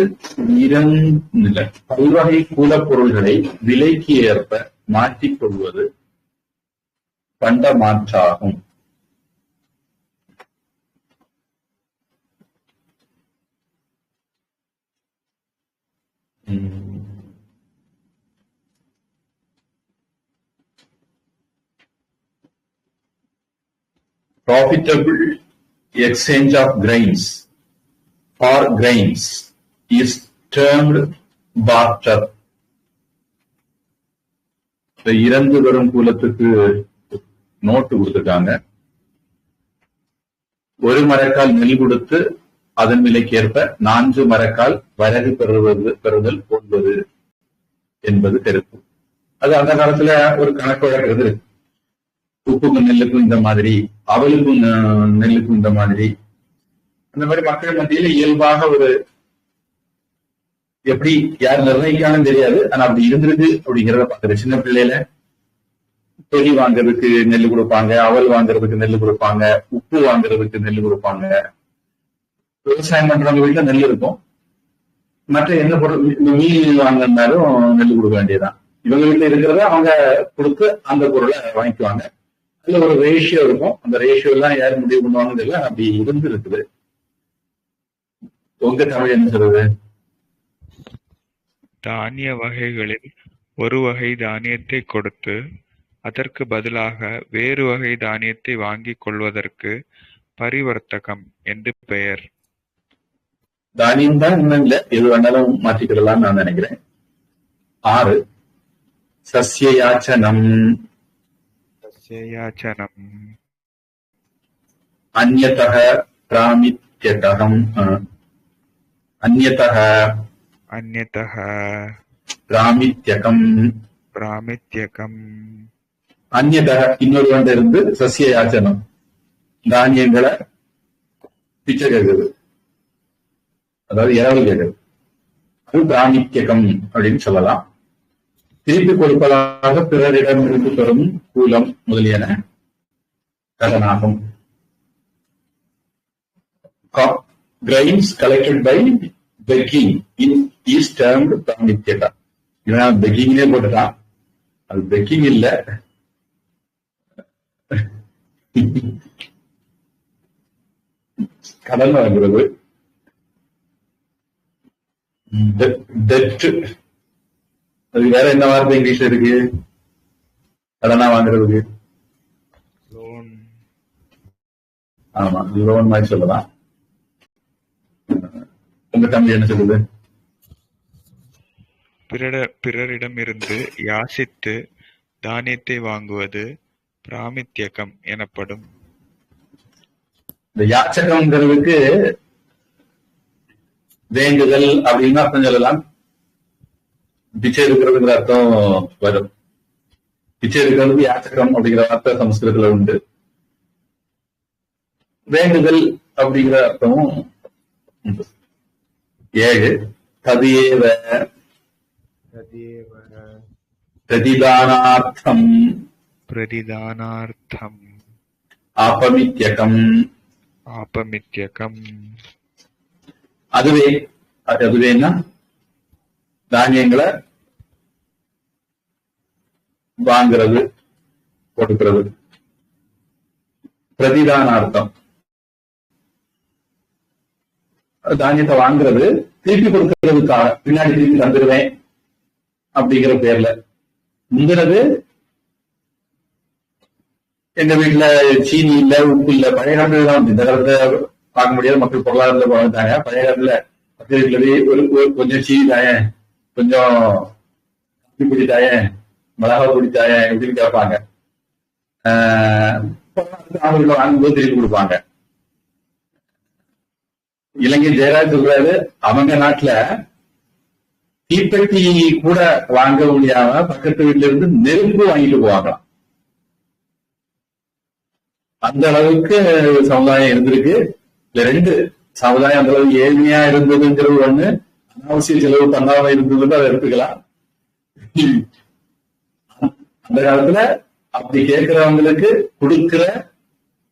பல்வகை கூலப்பொருள்களை விலைக்கு ஏற்ப மாற்றிக் கொள்வது பண்ட மாற்றாகும். Profitable exchange of grains for grains is termed barter. இறந்து வரும் கூலத்துக்கு நோட்டு கொடுத்துருக்காங்க. ஒரு மரக்கால் நெல் கொடுத்து அதன் விலைக்கேற்ப 4 மரக்கால் வரகு பெறுதல் போன்றது என்பது கருத்து. அது அந்த காலத்துல ஒரு கணக்கு வழக்குறது. உப்புக்கும் நெல்லுக்கும் இந்த மாதிரி, அவலுக்கும் நெல்லுக்கும் இந்த மாதிரி, அந்த மாதிரி மக்கள் மத்தியில இயல்பாக ஒரு எப்படி யார் நிர்ணயிக்கான்னு தெரியாது, ஆனா அப்படி இருந்திருக்கு அப்படிங்கிறத பார்க்குறது. சின்ன பிள்ளையில பொறி வாங்குறதுக்கு நெல் கொடுப்பாங்க, அவல் வாங்குறதுக்கு நெல் கொடுப்பாங்க, உப்பு வாங்குறதுக்கு நெல் கொடுப்பாங்க. விவசாயம் பண்றவங்க வீட்டுல நெல் இருக்கும். மற்ற என்ன பொருள் மீன் வாங்கினாலும் நெல் கொடுக்க வேண்டியதுதான். இவங்க வீட்டுல இருக்கிறத அவங்க கொடுத்து அந்த பொருளை வாங்கிக்குவாங்க. அதுல ஒரு ரேஷியோ இருக்கும். அந்த ரேஷியோ எல்லாம் யார் முடிவு பண்ணுவாங்கன்னு தெரியல, அப்படி இருந்து இருக்குது. உங்க தமிழ் என்ன சொல்றது? தானிய வகைகளில் ஒரு வகை தானியத்தை கொடுத்து அதற்கு பதிலாக வேறு வகை தானியத்தை வாங்கிக் கொள்வதற்கு பரிவர்த்தகம் என்று பெயர். தானியம் தான் இன்னும் இல்ல, எது வேணாலும் மாற்றிக்கிடலாம்னு நான் நினைக்கிறேன். 6 சஸ்யயாச்சனம். சஸ்யயாச்சனம். அந்யதः பிராமித்யகம். அந்யதः அந்யதः பிராமித்யகம். பிராமித்யகம். அந்யதः இன்னொருவன் இருந்து சஸ்யயாச்சனம், தானியங்களை பிச்சை கேட்குது, அதாவது இரவு கேட்குது. அது பிராமித்யகம் அப்படின்னு சொல்லலாம். திருப்பி கொடுப்பதாக பிறரிடமிருந்து பெறும் கூலம் முதலியன கடனாகும். Grains collected by begging is termed பிராமித்யகா. இவன் பெக்கிங்லேயே போட்டுட்டான், அது பெக்கிங் இல்ல, கடன் வாங்குறது. டெட், அது வேற என்ன வார்த்தை இங்கிலீஷ்ல இருக்கு கடனா வாங்குறதுக்கு? லோன். ஆமா, லோன் மாதிரி சொல்லலாம். உங்க தமிழ் என்ன சொல்லுது? பிறரிடமிருந்து யாசித்து தானியத்தை வாங்குவது பிராமித்யகம் எனப்படும். இந்த யாச்சகம்ங்கிறதுக்கு வேண்டுதல் அப்படின்னு அர்த்தம் சொல்லலாம். பிச்சை எடுக்கிறதுங்கிற அர்த்தம் வரும். பிச்சை எடுக்கிறதுக்கு யாச்சகம் அப்படிங்கிற வார்த்தை சமஸ்கிருதத்துல உண்டு. வேண்டுதல் அப்படிங்கிற அர்த்தமும் உண்டு. 7 ததியேவ பிரதிதானார்த்தம். பிரதிதானார்த்தம். ஆபமித்யகம். ஆபமித்யகம். அதுவேன்னா தானியங்களை வாங்குறது, கொடுக்கிறது. பிரதிதானார்த்தம் தானியத்தை வாங்குறது, திருப்பி கொடுக்கறதுக்காக, பின்னாடி திருப்பி தந்துடுவேன் அப்படிங்கிற பேர்ல. முந்தினது எங்க வீட்டுல சீனி இல்ல, உப்பு இல்ல. பழைய காலத்துல தான், இந்த காலத்துல பார்க்க முடியாது, மக்கள் பொருளாதாரத்துல வாழ்ந்தாங்க. பழைய காலத்துல பக்கத்து வீட்டுல ஒரு கொஞ்சம் சீனி தாயேன், கொஞ்சம் காப்பி பொடி தாயேன், மிளகா பொடி தாயேன் இப்படின்னு கேட்பாங்க. அவங்கள வாங்கும்போது திருப்பி கொடுப்பாங்க. இலங்கை ஜெயராஜ் சொல்றாரு, அவங்க நாட்டுல தீப்பெட்டி கூட வாங்க முடியாம பக்கத்து வீட்டுல இருந்து நெருப்பு வாங்கிட்டு போவாங்களாம். அந்த அளவுக்கு சமுதாயம் இருந்திருக்கு. இல்ல, 2 சமுதாயம் அந்த அளவுக்கு ஏழ்மையா இருந்ததுங்கிறது ஒண்ணு, அனாவசிய செலவு பண்ணாம இருந்ததுன்னு அதை எடுத்துக்கலாம். அந்த காலத்துல அப்படி கேட்கிறவங்களுக்கு கொடுக்கிற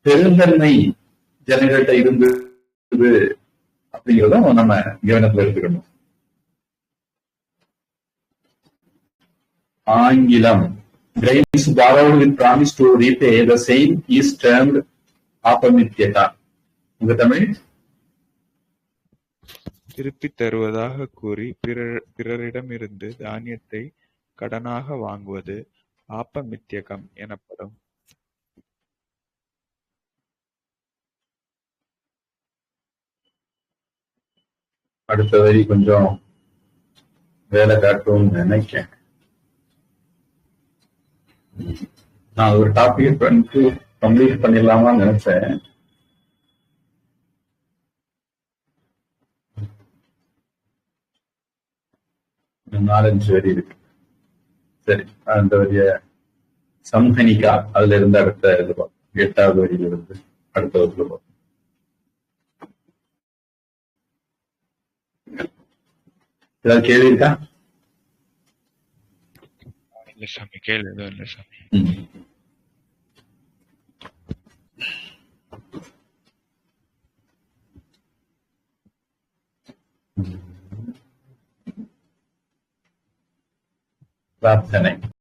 பெருந்தன்மை ஜனங்கள்கிட்ட இருந்தது அப்படிங்கிறதும் நம்ம கவனத்துல எடுத்துக்கணும். ஆங்கிலம். Grains borrowed with promise to repay the same is termed ஆபமித்யகா. உங்க தமிழ்? திருப்பி தருவதாக கூறி பிறரிடமிருந்து தானியத்தை கடனாக வாங்குவது ஆபமித்யகம் எனப்படும். அடுத்த வரி கொஞ்சம் வேலை காட்டும்னு நினைக்கிறேன். நான் ஒரு டாபிக் கம்ப்ளீட் பண்ணிடலாமான்னு நினைச்சேன். இன்னும் 4-5 வரி இருக்கு. சரி, அந்த வரிய சம்ஹனிகா அதுல இருந்து அடுத்த இது 8வது வரியில இருந்து அடுத்த வகுப்புல பார்ப்போம். ஏதாவது கேள்வி இருக்கா? இல்ல சாமி, கேள்வி எதுவும் இல்ல சாமி. பிரார்த்தனை.